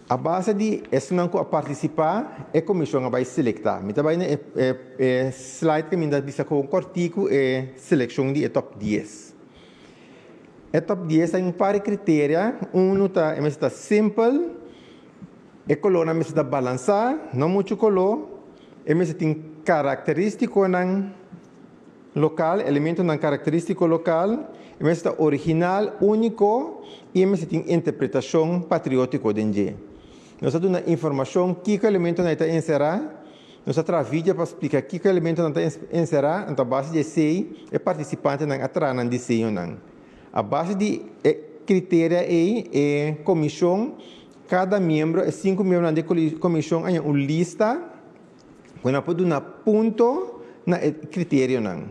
A base de esse não a participar é a comissão vai selectar. Me também é slide que me dá disse com cortico é seleção de top 10. É top 10 tem um par de critérios. Um está simple, é color não está balançar, não muito color, é tem característico não local, elemento não característico local, é está original, único e tem interpretação patriótica dentro. Nós temos informação que elemento não está inserar, nós temos vídeo para explicar que elemento não está inserar, então a base de sei é participante não atrás não desenho não. A base de critério é comissão, cada membro, 5 membros da comissão, tem uma lista, quando pode dar ponto na critério não.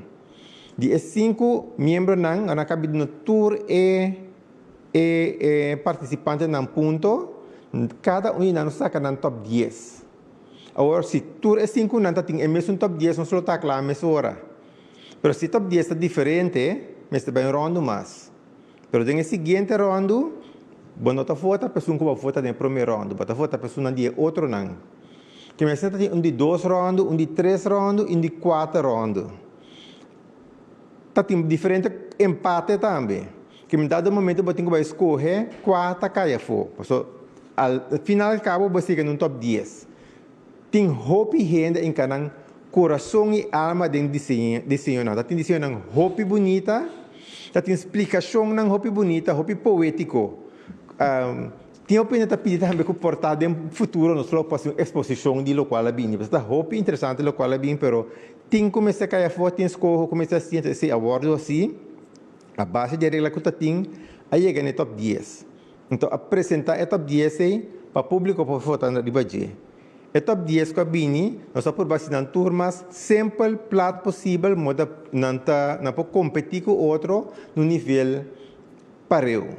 De 5 membros não, na cabe no tour participante não ponto, cada um não saca no top 10. Agora, se tour é 5 não tem é mesmo top 10, não só está lá a mesma hora. Mas se top 10 é diferente, mas também rondo mais. Pero tem a seguinte rondo, quando está vota, a pessoa que vai votar no primeiro rondo, mas vota a pessoa de outro não. Que me senta de 2 rondo, de 3 rondo, de 4 rondo. Tem diferente empate também. Que me dado momento você vai escolher 4 caia for. Al final cabo você no top 10. Tem hope renda em cada coração e alma de desenho não. Tem desenho não hope bonita. Tem explicação não hope bonita, hope poético. Tem opinião da pedida também que portar no futuro nós vamos fazer exposição de local bem. Está hope interessante local bem, pero tem como se caia foto, tem escolha como se assim esse abordo assim. A base de regra que tem aí é no top 10. Então apresentar o top 10 para o público para votar na debate. O top 10 que bini, nós por vacinar turmas simple, plat possível, moda não para competir com outro no nível pareu.